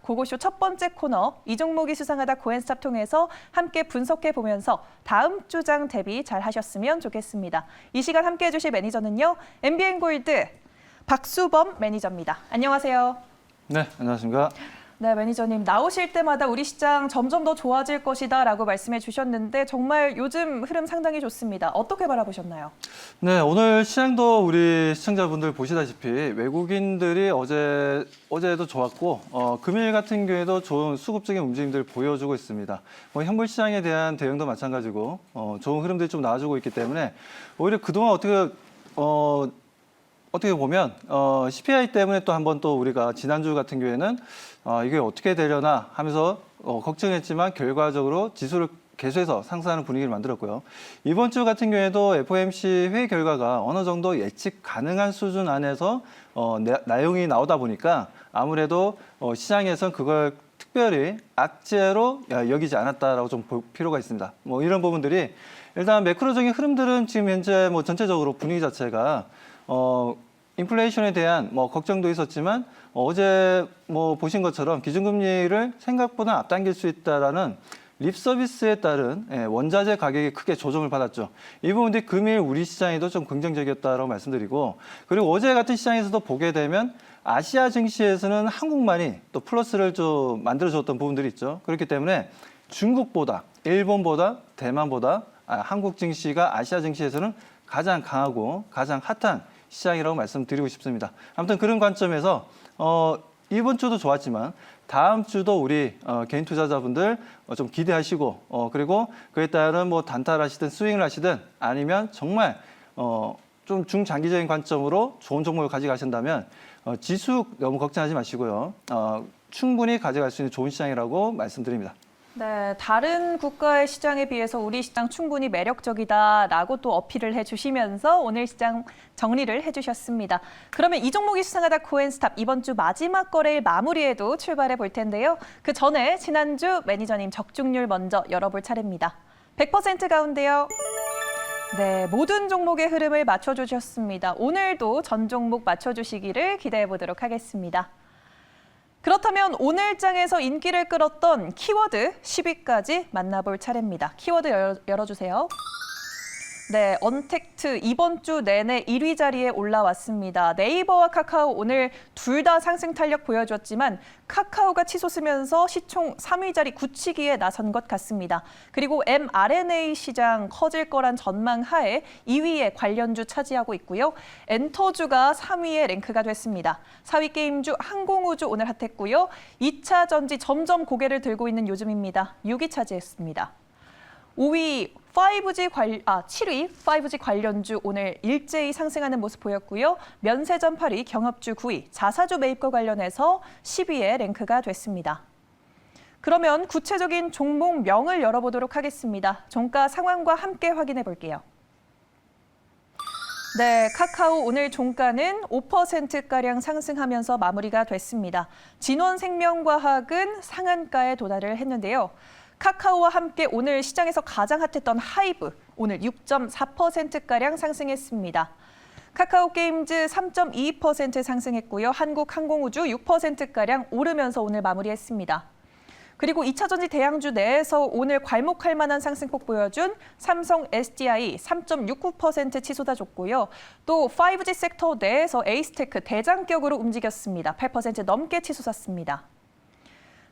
고고쇼 첫 번째 코너 이 종목이 수상하다 코엔스탑 통해서 함께 분석해 보면서 다음 주장 대비 잘 하셨으면 좋겠습니다. 이 시간 함께 해주실 매니저는요. MBN골드 박수범 매니저입니다. 안녕하세요. 네, 안녕하십니까. 네, 매니저님 나오실 때마다 우리 시장 점점 더 좋아질 것이다 라고 말씀해 주셨는데 정말 요즘 흐름 상당히 좋습니다. 어떻게 바라보셨나요? 네, 오늘 시장도 우리 시청자분들 보시다시피 외국인들이 어제도 좋았고 금일 같은 경우에도 좋은 수급적인 움직임들 보여주고 있습니다. 현물 시장에 대한 대응도 마찬가지고 좋은 흐름들이 좀 나와주고 있기 때문에 오히려 그동안 어떻게 보면 CPI 때문에 또 한번 또 우리가 지난주 같은 경우에는 이게 어떻게 되려나 하면서 걱정했지만 결과적으로 지수를 계속해서 상승하는 분위기를 만들었고요. 이번 주 같은 경우에도 FOMC 회의 결과가 어느 정도 예측 가능한 수준 안에서 내용이 나오다 보니까 아무래도 시장에선 그걸 특별히 악재로 여기지 않았다라고 좀 볼 필요가 있습니다. 이런 부분들이 일단 매크로적인 흐름들은 지금 현재 전체적으로 분위기 자체가 인플레이션에 대한 걱정도 있었지만 어제 보신 것처럼 기준금리를 생각보다 앞당길 수 있다라는 립 서비스에 따른 원자재 가격이 크게 조정을 받았죠. 이 부분들이 금일 우리 시장에도 좀 긍정적이었다라고 말씀드리고, 그리고 어제 같은 시장에서도 보게 되면 아시아 증시에서는 한국만이 또 플러스를 좀 만들어줬던 부분들이 있죠. 그렇기 때문에 중국보다, 일본보다, 대만보다 한국 증시가 아시아 증시에서는 가장 강하고 가장 핫한 시장이라고 말씀드리고 싶습니다. 아무튼 그런 관점에서 이번 주도 좋았지만 다음 주도 우리 개인 투자자분들 좀 기대하시고 그리고 그에 따른 단타를 스윙을 하시든 아니면 정말 좀 중장기적인 관점으로 좋은 종목을 가져가신다면 지수 너무 걱정하지 마시고요. 충분히 가져갈 수 있는 좋은 시장이라고 말씀드립니다. 네, 다른 국가의 시장에 비해서 우리 시장 충분히 매력적이다라고 또 어필을 해주시면서 오늘 시장 정리를 해주셨습니다. 그러면 이 종목이 수상하다 코엔스탑 이번 주 마지막 거래일 마무리에도 출발해 볼 텐데요. 그 전에 지난주 매니저님 적중률 먼저 열어볼 차례입니다. 100% 가운데요. 네, 모든 종목의 흐름을 맞춰주셨습니다. 오늘도 전 종목 맞춰주시기를 기대해 보도록 하겠습니다. 그렇다면 오늘 장에서 인기를 끌었던 키워드 10위까지 만나볼 차례입니다. 키워드 열어주세요. 네, 언택트 이번 주 내내 1위 자리에 올라왔습니다. 네이버와 카카오 오늘 둘 다 상승 탄력 보여줬지만 카카오가 치솟으면서 시총 3위 자리 굳히기에 나선 것 같습니다. 그리고 mRNA 시장 커질 거란 전망 하에 2위에 관련주 차지하고 있고요. 엔터주가 3위에 랭크가 됐습니다. 4위 게임주 항공우주 오늘 핫했고요. 2차 전지 점점 고개를 들고 있는 요즘입니다. 6위 차지했습니다. 7위 5G 관련주 오늘 일제히 상승하는 모습 보였고요. 면세점 8위, 경업주 9위, 자사주 매입과 관련해서 10위에 랭크가 됐습니다. 그러면 구체적인 종목명을 열어보도록 하겠습니다. 종가 상황과 함께 확인해 볼게요. 네, 카카오 오늘 종가는 5%가량 상승하면서 마무리가 됐습니다. 진원생명과학은 상한가에 도달을 했는데요. 카카오와 함께 오늘 시장에서 가장 핫했던 하이브, 오늘 6.4%가량 상승했습니다. 카카오게임즈 3.22% 상승했고요. 한국항공우주 6%가량 오르면서 오늘 마무리했습니다. 그리고 2차 전지 대양주 내에서 오늘 괄목할 만한 상승폭 보여준 삼성 SDI 3.69% 치솟아줬고요. 또 5G 섹터 내에서 에이스테크 대장격으로 움직였습니다. 8% 넘게 치솟았습니다.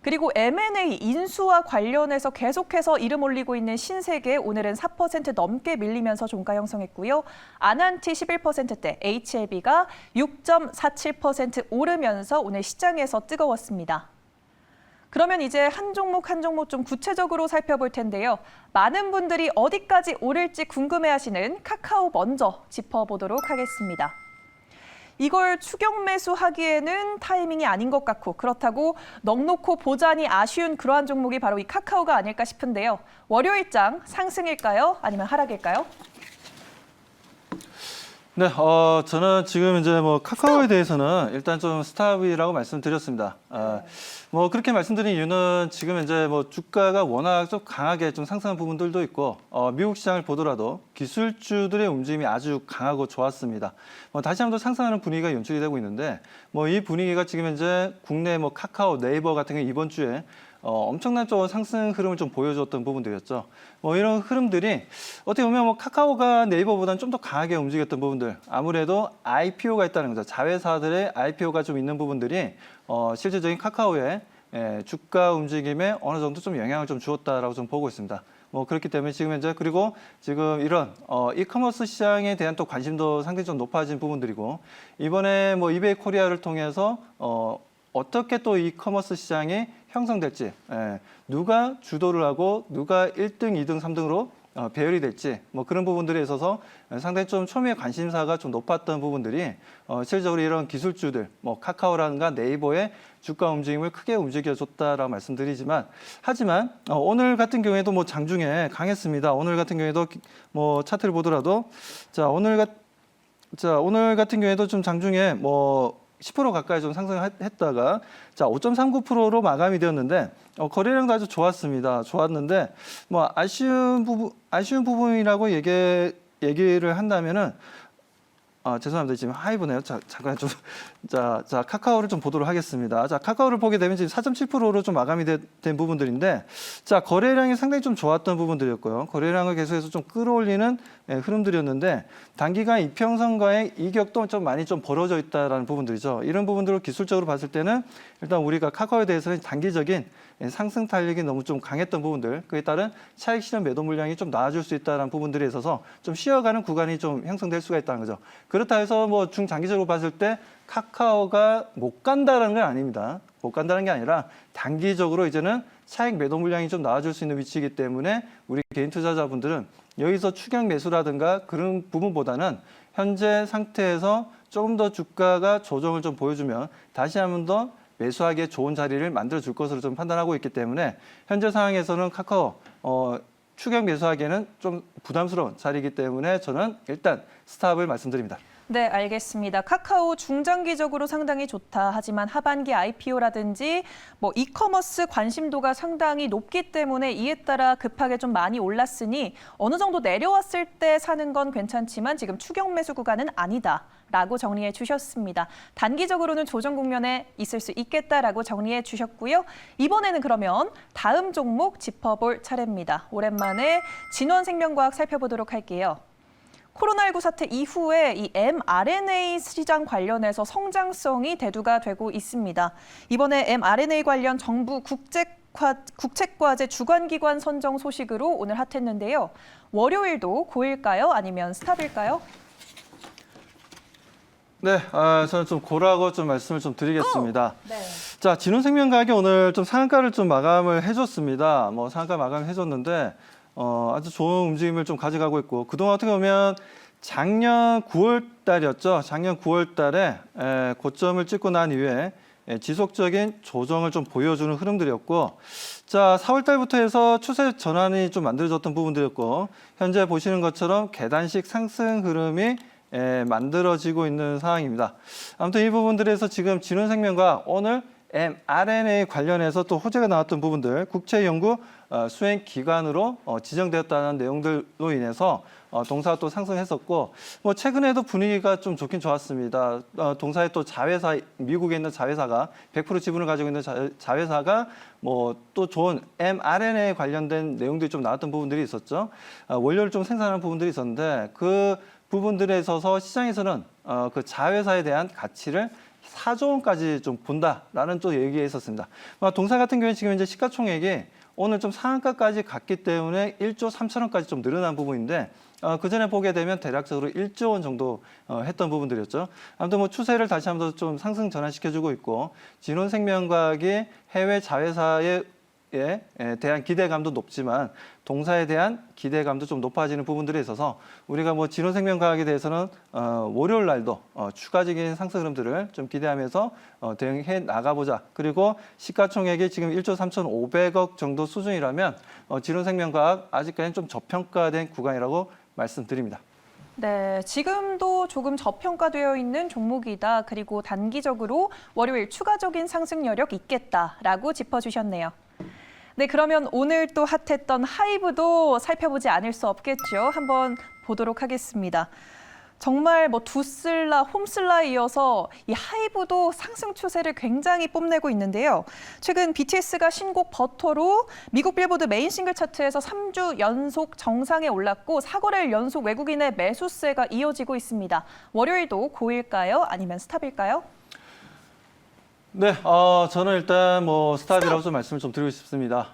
그리고 M&A 인수와 관련해서 계속해서 이름 올리고 있는 신세계 오늘은 4% 넘게 밀리면서 종가 형성했고요. 아난티 11%대, HLB가 6.47% 오르면서 오늘 시장에서 뜨거웠습니다. 그러면 이제 한 종목 한 종목 좀 구체적으로 살펴볼 텐데요. 많은 분들이 어디까지 오를지 궁금해하시는 카카오 먼저 짚어보도록 하겠습니다. 이걸 추격 매수하기에는 타이밍이 아닌 것 같고 그렇다고 넉놓고 보자니 아쉬운 그러한 종목이 바로 이 카카오가 아닐까 싶은데요. 월요일장 상승일까요? 아니면 하락일까요? 네, 저는 지금 이제 카카오에 대해서는 일단 좀 스탑이라고 말씀드렸습니다. 뭐 그렇게 말씀드린 이유는 지금 이제 뭐 주가가 워낙 좀 강하게 좀 상승한 부분들도 있고 미국 시장을 보더라도 기술주들의 움직임이 아주 강하고 좋았습니다. 뭐 다시 한번 상승하는 분위기가 연출이 되고 있는데 뭐 이 분위기가 지금 이제 국내 뭐 카카오, 네이버 같은 경우 이번 주에 엄청난 좀 상승 흐름을 좀 보여줬던 부분들이었죠. 뭐 이런 흐름들이 어떻게 보면 뭐 카카오가 네이버보다는 좀 더 강하게 움직였던 부분들, 아무래도 IPO가 있다는 거죠. 자회사들의 IPO가 좀 있는 부분들이 실질적인 카카오의 주가 움직임에 어느 정도 좀 영향을 좀 주었다라고 좀 보고 있습니다. 뭐 그렇기 때문에 지금 현재 그리고 지금 이런 이커머스 시장에 대한 또 관심도 상당히 좀 높아진 부분들이고 이번에 뭐 이베이 코리아를 통해서 어떻게 또 이커머스 시장이 형성될지, 누가 주도를 하고 누가 1등, 2등, 3등으로 배열이 될지 뭐 그런 부분들에 있어서 상당히 좀 초미의 관심사가 좀 높았던 부분들이 실질적으로 이런 기술주들, 뭐 카카오라든가 네이버의 주가 움직임을 크게 움직여줬다라고 말씀드리지만 하지만 오늘 같은 경우에도 뭐 장중에 강했습니다. 오늘 같은 경우에도 뭐 차트를 보더라도 오늘 같은 경우에도 좀 장중에 뭐 10% 가까이 좀 상승했다가 5.39%로 마감이 되었는데 거래량도 아주 좋았는데 뭐 아쉬운 부분이라고 얘기를 한다면은 죄송합니다. 지금 하이브네요. 잠깐 좀 카카오를 좀 보도록 하겠습니다. 카카오를 보게 되면 지금 4.7%로 좀 마감이 된 부분들인데 거래량이 상당히 좀 좋았던 부분들이었고요. 거래량을 계속해서 좀 끌어올리는 흐름들이었는데 단기간 이평선과의 이격도 좀 많이 좀 벌어져 있다라는 부분들이죠. 이런 부분들을 기술적으로 봤을 때는 일단 우리가 카카오에 대해서는 단기적인 상승 탄력이 너무 좀 강했던 부분들, 그에 따른 차익 실현 매도 물량이 좀 나아질 수 있다는 부분들에 있어서 좀 쉬어가는 구간이 좀 형성될 수가 있다는 거죠. 그렇다 해서 뭐 중장기적으로 봤을 때 카카오가 못 간다라는 건 아닙니다. 못 간다는 게 아니라 단기적으로 이제는 차익 매도 물량이 좀 나아질 수 있는 위치이기 때문에 우리 개인 투자자분들은 여기서 추격 매수라든가 그런 부분보다는 현재 상태에서 조금 더 주가가 조정을 좀 보여주면 다시 한번 더 매수하기에 좋은 자리를 만들어 줄 것으로 좀 판단하고 있기 때문에 현재 상황에서는 카카오 추격 매수하기에는 좀 부담스러운 자리이기 때문에 저는 일단 스탑을 말씀드립니다. 네, 알겠습니다. 카카오 중장기적으로 상당히 좋다. 하지만 하반기 IPO라든지 뭐 이커머스 관심도가 상당히 높기 때문에 이에 따라 급하게 좀 많이 올랐으니 어느 정도 내려왔을 때 사는 건 괜찮지만 지금 추격 매수 구간은 아니다라고 정리해 주셨습니다. 단기적으로는 조정 국면에 있을 수 있겠다라고 정리해 주셨고요. 이번에는 그러면 다음 종목 짚어볼 차례입니다. 오랜만에 진원생명과학 살펴보도록 할게요. 코로나19 사태 이후에 이 mRNA 시장 관련해서 성장성이 대두가 되고 있습니다. 이번에 mRNA 관련 정부 국책과제 주관기관 선정 소식으로 오늘 핫했는데요. 월요일도 고일까요? 아니면 스탑일까요? 네, 저는 좀 고라고 좀 말씀을 좀 드리겠습니다. 네. 진원생명과학이 오늘 좀 상한가를 좀 마감을 해줬습니다. 뭐 상한가 마감을 해줬는데 아주 좋은 움직임을 좀 가져가고 있고 그동안 어떻게 보면 작년 9월 달이었죠. 작년 9월 달에 고점을 찍고 난 이후에 지속적인 조정을 좀 보여주는 흐름들이었고 4월 달부터 해서 추세 전환이 좀 만들어졌던 부분들이었고 현재 보시는 것처럼 계단식 상승 흐름이 만들어지고 있는 상황입니다. 아무튼 이 부분들에서 지금 진원생명과 오늘 mRNA 관련해서 또 호재가 나왔던 부분들 국제연구 수행 기관으로 지정되었다는 내용들로 인해서 동사가 또 상승했었고 뭐 최근에도 분위기가 좀 좋긴 좋았습니다. 동사의 또 자회사 미국에 있는 자회사가 100% 지분을 가지고 있는 자회사가 뭐 또 좋은 mRNA 관련된 내용들이 좀 나왔던 부분들이 있었죠. 원료를 좀 생산하는 부분들이 있었는데 그 부분들에 있어서 시장에서는 그 자회사에 대한 가치를 4조 원까지 좀 본다라는 또 얘기가 있었습니다. 동사 같은 경우에 지금 이제 시가총액이 오늘 좀 상한가까지 갔기 때문에 1조 3천원까지 좀 늘어난 부분인데 그 전에 보게 되면 대략적으로 1조 원 정도 했던 부분들이었죠. 아무튼 뭐 추세를 다시 한번 좀 상승 전환시켜주고 있고 진원생명과학이 해외 자회사에 대한 기대감도 높지만 동사에 대한 기대감도 좀 높아지는 부분들에 있어서 우리가 뭐 진원생명과학에 대해서는 월요일 날도 추가적인 상승 흐름들을 좀 기대하면서 대응해 나가보자. 그리고 시가총액이 지금 1조 3,500억 정도 수준이라면 진원생명과학 아직까지는 좀 저평가된 구간이라고 말씀드립니다. 네, 지금도 조금 저평가되어 있는 종목이다. 그리고 단기적으로 월요일 추가적인 상승 여력 있겠다라고 짚어주셨네요. 네, 그러면 오늘 또 핫했던 하이브도 살펴보지 않을 수 없겠죠. 한번 보도록 하겠습니다. 정말 뭐 두슬라, 홈슬라에 이어서 이 하이브도 상승 추세를 굉장히 뽐내고 있는데요. 최근 BTS가 신곡 버터로 미국 빌보드 메인 싱글 차트에서 3주 연속 정상에 올랐고 4거래일 연속 외국인의 매수세가 이어지고 있습니다. 월요일도 고일까요? 아니면 스탑일까요? 네, 저는 일단 뭐 스탑이라고 좀 말씀을 좀 드리고 싶습니다.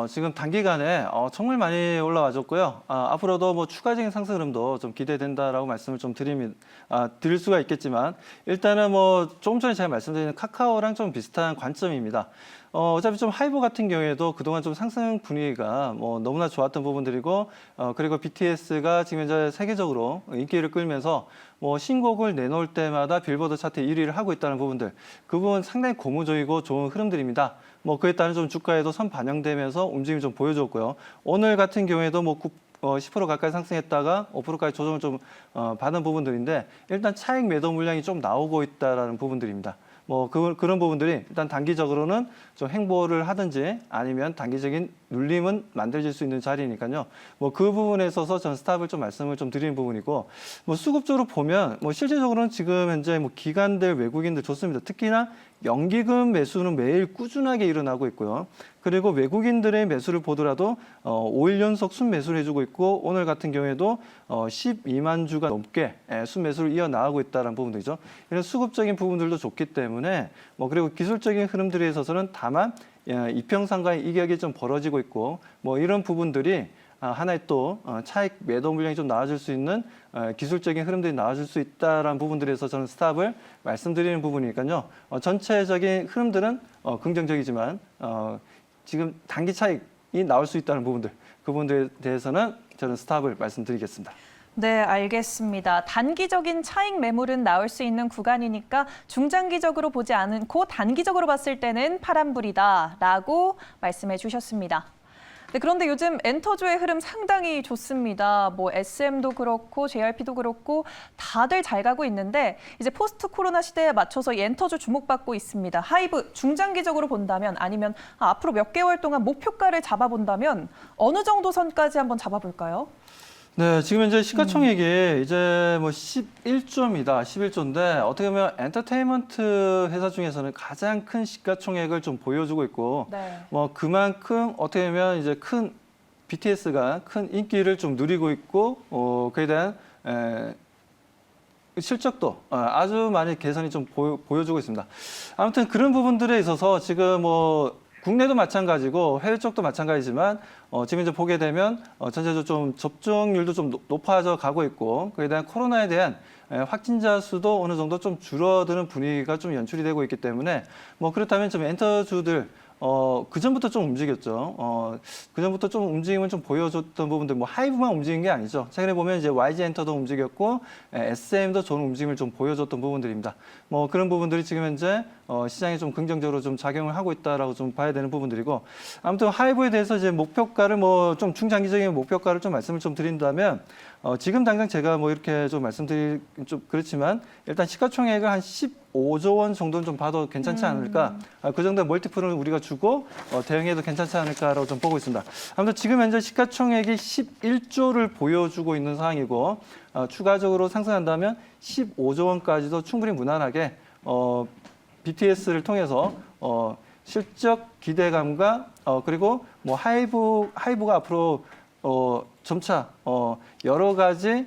지금 단기간에 정말 많이 올라와줬고요. 앞으로도 뭐 추가적인 상승 흐름도 좀 기대된다라고 말씀을 좀 드릴 수가 있겠지만 일단은 뭐 조금 전에 제가 말씀드린 카카오랑 좀 비슷한 관점입니다. 어차피 좀 하이브 같은 경우에도 그동안 좀 상승 분위기가 뭐 너무나 좋았던 부분들이고, 그리고 BTS가 지금 현재 세계적으로 인기를 끌면서 뭐 신곡을 내놓을 때마다 빌보드 차트 1위를 하고 있다는 부분들, 그 부분 상당히 고무적이고 좋은 흐름들입니다. 뭐 그에 따른 좀 주가에도 선 반영되면서 움직임을 좀 보여줬고요. 오늘 같은 경우에도 뭐 10% 가까이 상승했다가 5%까지 조정을 좀 받은 부분들인데 일단 차익 매도 물량이 좀 나오고 있다라는 부분들입니다. 뭐 그런 부분들이 일단 단기적으로는 좀 행보를 하든지 아니면 단기적인 눌림은 만들어질 수 있는 자리니까요. 뭐 그 부분에 있어서 전 스탑을 좀 말씀을 좀 드리는 부분이고, 뭐 수급적으로 보면 뭐 실질적으로는 지금 현재 뭐 기관들, 외국인들 좋습니다. 특히나 연기금 매수는 매일 꾸준하게 일어나고 있고요. 그리고 외국인들의 매수를 보더라도 5일 연속 순매수를 해주고 있고, 오늘 같은 경우에도 12만 주가 넘게 순매수를 이어나가고 있다는 부분들이죠. 이런 수급적인 부분들도 좋기 때문에 뭐 그리고 기술적인 흐름들에 있어서는 다만 이평선과의 이격이 좀 벌어지고 있고, 뭐 이런 부분들이 하나의 또 차익 매도 물량이 좀 나아질 수 있는 기술적인 흐름들이 나아질 수 있다라는 부분들에서 저는 스탑을 말씀드리는 부분이니까요. 전체적인 흐름들은 긍정적이지만 지금 단기 차익이 나올 수 있다는 부분들, 그 부분들에 대해서는 저는 스탑을 말씀드리겠습니다. 네, 알겠습니다. 단기적인 차익 매물은 나올 수 있는 구간이니까 중장기적으로 보지 않고 단기적으로 봤을 때는 파란불이다라고 말씀해 주셨습니다. 네, 그런데 요즘 엔터주의 흐름 상당히 좋습니다. 뭐 SM도 그렇고 JRP도 그렇고 다들 잘 가고 있는데 이제 포스트 코로나 시대에 맞춰서 이 엔터주 주목받고 있습니다. 하이브 중장기적으로 본다면 아니면 앞으로 몇 개월 동안 목표가를 잡아본다면 어느 정도 선까지 한번 잡아볼까요? 네, 지금 이제 시가총액이 이제 뭐 11조입니다. 11조인데 어떻게 보면 엔터테인먼트 회사 중에서는 가장 큰 시가총액을 좀 보여주고 있고, 네. 뭐 그만큼 어떻게 보면 이제 큰 BTS가 큰 인기를 좀 누리고 있고, 그에 대한 실적도 아주 많이 개선이 좀 보여주고 있습니다. 아무튼 그런 부분들에 있어서 지금 뭐 국내도 마찬가지고 해외 쪽도 마찬가지지만 지금 이제 보게 되면 전체적으로 좀 접종률도 좀 높아져 가고 있고, 그에 대한 코로나에 대한 확진자 수도 어느 정도 좀 줄어드는 분위기가 좀 연출이 되고 있기 때문에 뭐 그렇다면 좀 엔터주들 그전부터 좀 움직였죠. 그전부터 좀 움직임을 좀 보여줬던 부분들, 뭐 하이브만 움직인 게 아니죠. 최근에 보면 이제 YG 엔터도 움직였고, SM도 좋은 움직임을 좀 보여줬던 부분들입니다. 뭐 그런 부분들이 지금 현재 시장에 좀 긍정적으로 좀 작용을 하고 있다라고 좀 봐야 되는 부분들이고, 아무튼 하이브에 대해서 이제 목표가를 뭐 좀 중장기적인 목표가를 좀 말씀을 좀 드린다면, 지금 당장 제가 뭐 이렇게 좀 말씀드리긴 좀 그렇지만 일단 시가총액을 한 15조 원 정도는 좀 봐도 괜찮지 않을까. 그 정도의 멀티플을 우리가 주고 대응해도 괜찮지 않을까라고 좀 보고 있습니다. 아무튼 지금 현재 시가총액이 11조를 보여주고 있는 상황이고, 추가적으로 상승한다면 15조 원까지도 충분히 무난하게 BTS를 통해서 실적 기대감과 그리고 뭐 하이브가 앞으로 점차 여러 가지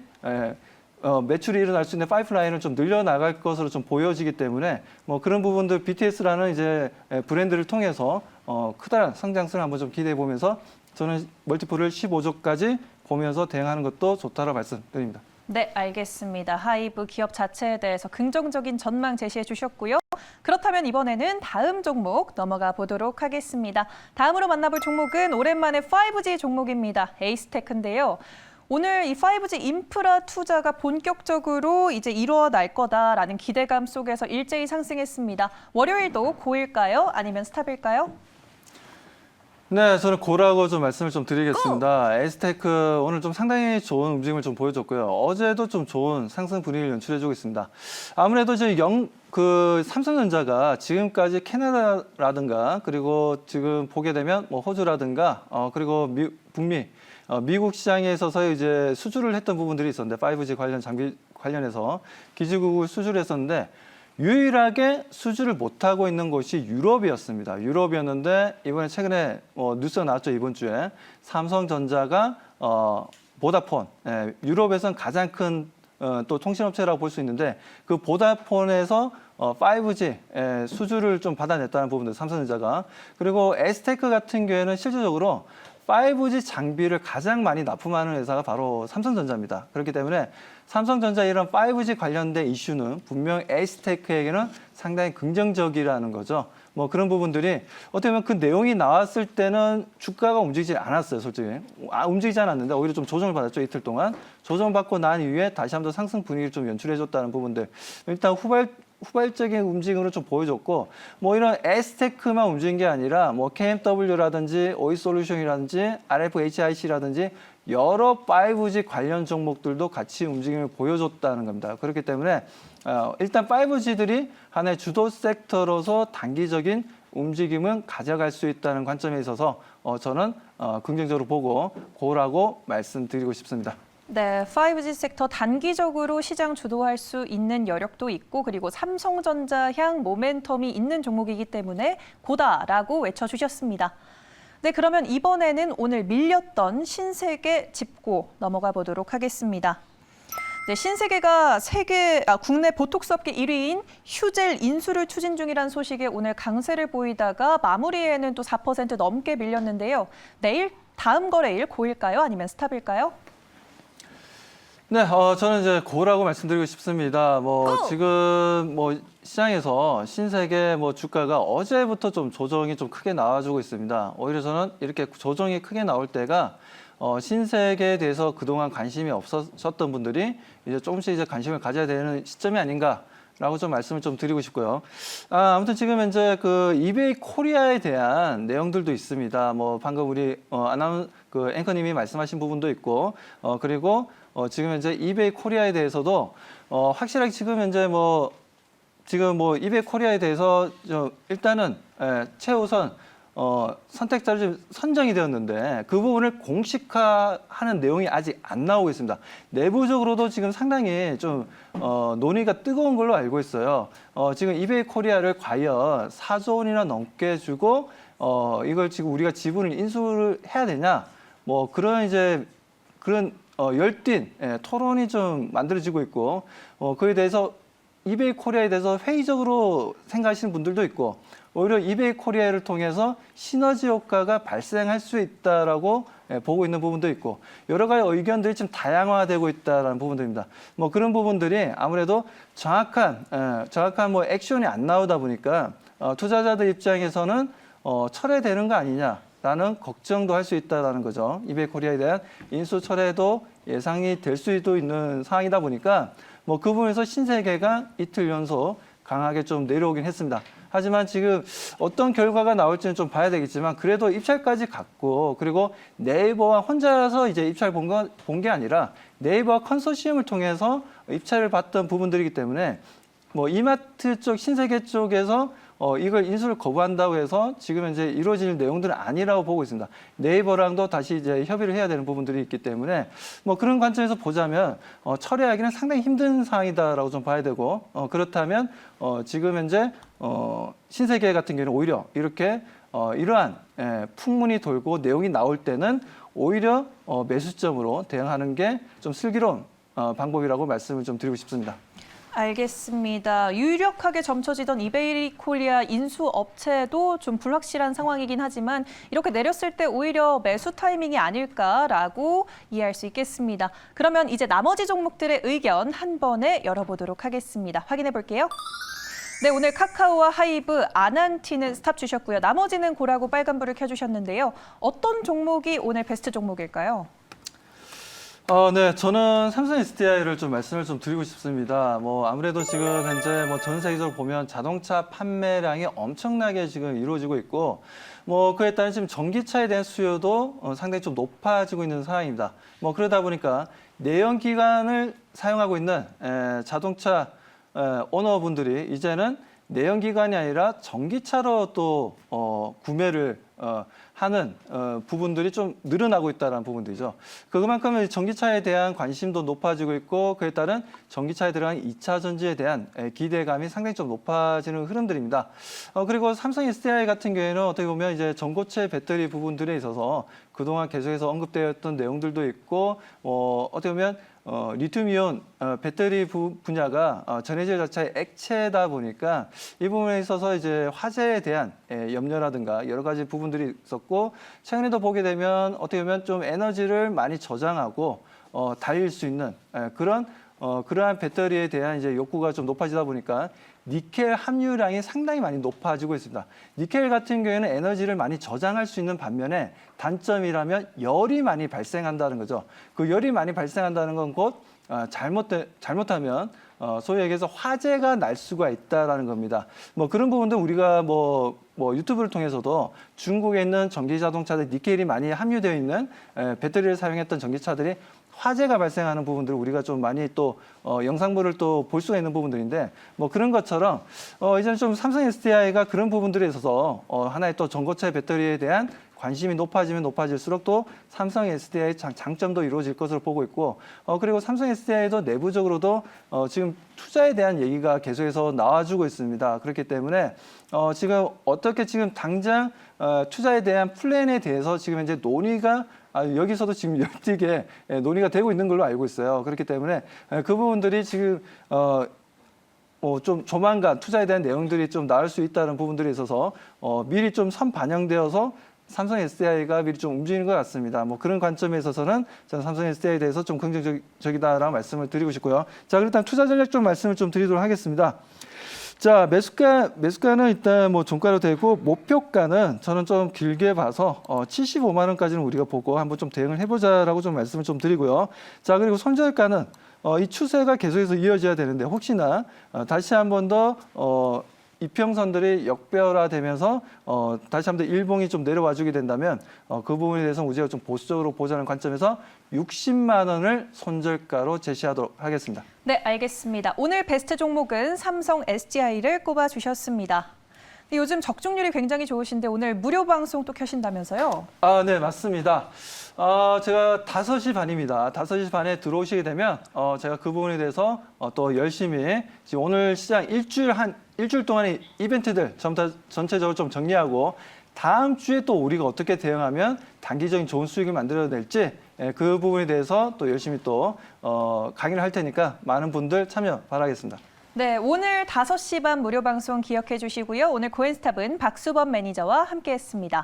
매출이 일어날 수 있는 파이프라인을 좀 늘려나갈 것으로 좀 보여지기 때문에 뭐 그런 부분들 BTS라는 이제 브랜드를 통해서 크다란 성장성을 한번 좀 기대해 보면서 저는 멀티플을 15조까지 보면서 대응하는 것도 좋다고 말씀드립니다. 네, 알겠습니다. 하이브 기업 자체에 대해서 긍정적인 전망 제시해 주셨고요. 그렇다면 이번에는 다음 종목 넘어가 보도록 하겠습니다. 다음으로 만나볼 종목은 오랜만에 5G 종목입니다. 에이스테크인데요. 오늘 이 5G 인프라 투자가 본격적으로 이제 일어날 거다라는 기대감 속에서 일제히 상승했습니다. 월요일도 고일까요? 아니면 스탑일까요? 네, 저는 고라고 좀 말씀을 좀 드리겠습니다. 에스테크 오늘 좀 상당히 좋은 움직임을 좀 보여줬고요. 어제도 좀 좋은 상승 분위기를 연출해주고 있습니다. 아무래도 이제 삼성전자가 지금까지 캐나다라든가 그리고 지금 보게 되면 뭐 호주라든가 그리고 북미 미국 시장에 있어서 이제 수주를 했던 부분들이 있었는데 5G 관련 장비 관련해서 기지국을 수주를 했었는데 유일하게 수주를 못하고 있는 곳이 유럽이었습니다. 유럽이었는데 이번에 최근에 뉴스가 나왔죠. 이번 주에 삼성전자가 보다폰, 유럽에서는 가장 큰 또 통신업체라고 볼 수 있는데 그 보다폰에서 5G 수주를 좀 받아냈다는 부분들 삼성전자가. 그리고 에스테크 같은 경우에는 실질적으로 5G 장비를 가장 많이 납품하는 회사가 바로 삼성전자입니다. 그렇기 때문에 삼성전자 이런 5G 관련된 이슈는 분명 에스테크에게는 상당히 긍정적이라는 거죠. 뭐 그런 부분들이 어떻게 보면 그 내용이 나왔을 때는 주가가 움직이지 않았어요, 솔직히. 움직이지 않았는데 오히려 좀 조정을 받았죠, 이틀 동안. 조정받고 난 이후에 다시 한번 상승 분위기를 좀 연출해줬다는 부분들. 일단 후발적인 움직임으로 좀 보여줬고, 뭐 이런 에스테크만 움직인 게 아니라 뭐 KMW라든지 오이솔루션이라든지 RFHIC라든지 여러 5G 관련 종목들도 같이 움직임을 보여줬다는 겁니다. 그렇기 때문에 일단 5G들이 하나의 주도 섹터로서 단기적인 움직임은 가져갈 수 있다는 관점에 있어서 저는 긍정적으로 보고 고라고 말씀드리고 싶습니다. 네, 5G 섹터 단기적으로 시장 주도할 수 있는 여력도 있고 그리고 삼성전자 향 모멘텀이 있는 종목이기 때문에 고다라고 외쳐주셨습니다. 네, 그러면 이번에는 오늘 밀렸던 신세계 짚고 넘어가 보도록 하겠습니다. 네, 신세계가 국내 보톡스 업계 1위인 휴젤 인수를 추진 중이라는 소식에 오늘 강세를 보이다가 마무리에는 또 4% 넘게 밀렸는데요. 내일 다음 거래일 고일까요? 아니면 스탑일까요? 네, 저는 이제 고라고 말씀드리고 싶습니다. 지금 시장에서 신세계 주가가 어제부터 좀 조정이 좀 크게 나와주고 있습니다. 오히려 저는 이렇게 조정이 크게 나올 때가 신세계에 대해서 그동안 관심이 없었던 분들이 이제 조금씩 이제 관심을 가져야 되는 시점이 아닌가라고 좀 말씀을 좀 드리고 싶고요. 아무튼 지금 현재 그 이베이 코리아에 대한 내용들도 있습니다. 방금 우리 앵커님이 말씀하신 부분도 있고, 그리고 지금 현재 이베이 코리아에 대해서도 확실하게 지금 현재 이베이 코리아에 대해서 일단은 최우선 선택자를 좀 선정이 되었는데 그 부분을 공식화하는 내용이 아직 안 나오고 있습니다. 내부적으로도 지금 상당히 좀 논의가 뜨거운 걸로 알고 있어요. 지금 이베이 코리아를 과연 4조 원이나 넘게 주고 이걸 지금 우리가 지분을 인수를 해야 되냐? 그런 열띤 토론이 좀 만들어지고 있고 그에 대해서 이베이 코리아에 대해서 회의적으로 생각하시는 분들도 있고 오히려 이베이 코리아를 통해서 시너지 효과가 발생할 수 있다라고 보고 있는 부분도 있고 여러 가지 의견들이 좀 다양화되고 있다는 부분들입니다. 그런 부분들이 아무래도 정확한 액션이 안 나오다 보니까 투자자들 입장에서는 철회되는 거 아니냐라는 걱정도 할 수 있다는 거죠. 이베이 코리아에 대한 인수 철회도 예상이 될 수도 있는 상황이다 보니까 그 부분에서 신세계가 이틀 연속 강하게 좀 내려오긴 했습니다. 하지만 지금 어떤 결과가 나올지는 좀 봐야 되겠지만 그래도 입찰까지 갔고 그리고 네이버와 혼자서 이제 입찰 본 게 아니라 네이버와 컨소시엄을 통해서 입찰을 받던 부분들이기 때문에 이마트 쪽 신세계 쪽에서 이걸 인수를 거부한다고 해서 지금 현재 이루어질 내용들은 아니라고 보고 있습니다. 네이버랑도 다시 이제 협의를 해야 되는 부분들이 있기 때문에 그런 관점에서 보자면 철회하기는 상당히 힘든 상황이다라고 좀 봐야 되고 그렇다면 지금 현재 신세계 같은 경우는 오히려 이렇게 이러한 풍문이 돌고 내용이 나올 때는 오히려 매수점으로 대응하는 게 좀 슬기로운 방법이라고 말씀을 좀 드리고 싶습니다. 알겠습니다. 유력하게 점쳐지던 이베이 코리아 인수 업체도 좀 불확실한 상황이긴 하지만 이렇게 내렸을 때 오히려 매수 타이밍이 아닐까라고 이해할 수 있겠습니다. 그러면 이제 나머지 종목들의 의견 한 번에 열어보도록 하겠습니다. 확인해 볼게요. 네, 오늘 카카오와 하이브, 아난티는 스탑 주셨고요. 나머지는 고라고 빨간불을 켜주셨는데요. 어떤 종목이 오늘 베스트 종목일까요? 네, 저는 삼성 SDI를 좀 말씀을 좀 드리고 싶습니다. 아무래도 지금 현재 전 세계적으로 보면 자동차 판매량이 엄청나게 지금 이루어지고 있고, 뭐 그에 따른 지금 전기차에 대한 수요도 상당히 좀 높아지고 있는 상황입니다. 뭐 그러다 보니까 내연기관을 사용하고 있는 자동차 오너분들이 이제는 내연기관이 아니라 전기차로 또 구매를 하는 부분들이 좀 늘어나고 있다는 부분들이죠. 그만큼 전기차에 대한 관심도 높아지고 있고 그에 따른 전기차에 들어간 2차 전지에 대한 기대감이 상당히 좀 높아지는 흐름들입니다. 그리고 삼성 SDI 같은 경우에는 어떻게 보면 이제 전고체 배터리 부분들에 있어서 그동안 계속해서 언급되었던 내용들도 있고 어떻게 보면 리튬이온 배터리 분야가 전해질 자체의 액체다 보니까 이 부분에 있어서 이제 화재에 대한 염려라든가 여러 가지 부분들이 있었고 최근에도 보게 되면 어떻게 보면 좀 에너지를 많이 저장하고 달릴 수 있는 그러한 배터리에 대한 이제 욕구가 좀 높아지다 보니까 니켈 함유량이 상당히 많이 높아지고 있습니다. 니켈 같은 경우에는 에너지를 많이 저장할 수 있는 반면에 단점이라면 열이 많이 발생한다는 거죠. 그 열이 많이 발생한다는 건 곧 잘못하면 소위 얘기해서 화재가 날 수가 있다라는 겁니다. 뭐 그런 부분도 우리가 뭐 유튜브를 통해서도 중국에 있는 전기 자동차들 니켈이 많이 함유되어 있는 배터리를 사용했던 전기차들이 화재가 발생하는 부분들을 우리가 좀 많이 또 영상물을 또 볼 수가 있는 부분들인데 뭐 그런 것처럼 이제는 좀 삼성 SDI가 그런 부분들에 있어서 하나의 또 전고체 배터리에 대한 관심이 높아지면 높아질수록 또 삼성 SDI의 장점도 이루어질 것으로 보고 있고 그리고 삼성 SDI도 내부적으로도 지금 투자에 대한 얘기가 계속해서 나와주고 있습니다. 그렇기 때문에 지금 어떻게 지금 당장 투자에 대한 플랜에 대해서 지금 현재 논의가 여기서도 지금 열띠게 논의가 되고 있는 걸로 알고 있어요. 그렇기 때문에 그 부분들이 지금 좀 조만간 투자에 대한 내용들이 좀 나올 수 있다는 부분들이 있어서 미리 좀 선반영되어서 삼성 SDI가 미리 좀 움직이는 것 같습니다. 뭐 그런 관점에 있어서는 저는 삼성 SDI에 대해서 좀 긍정적이다라는 말씀을 드리고 싶고요. 자, 일단 투자 전략 좀 말씀을 좀 드리도록 하겠습니다. 자, 매수가는 일단 뭐 종가로 되고 목표가는 저는 좀 길게 봐서 75만 원까지는 우리가 보고 한번 좀 대응을 해보자라고 좀 말씀을 좀 드리고요. 자, 그리고 손절가는 이 추세가 계속해서 이어져야 되는데 혹시나 다시 한 번 더 이평선들이 역배열화되면서 다시 한 번 더 일봉이 좀 내려와주게 된다면 그 부분에 대해서 우리가 좀 보수적으로 보자는 관점에서 60만 원을 손절가로 제시하도록 하겠습니다. 네, 알겠습니다. 오늘 베스트 종목은 삼성 SDI를 꼽아주셨습니다. 요즘 적중률이 굉장히 좋으신데 오늘 무료 방송 또 켜신다면서요? 네, 맞습니다. 제가 5시 반입니다. 5시 반에 들어오시게 되면 제가 그 부분에 대해서 또 열심히 지금 오늘 시장 일주일 동안의 이벤트들 전체적으로 좀 정리하고 다음 주에 또 우리가 어떻게 대응하면 단기적인 좋은 수익을 만들어낼지 그 부분에 대해서 또 열심히 또 강의를 할 테니까 많은 분들 참여 바라겠습니다. 네, 오늘 5시 반 무료 방송 기억해 주시고요. 오늘 고엔스탑은 박수범 매니저와 함께했습니다.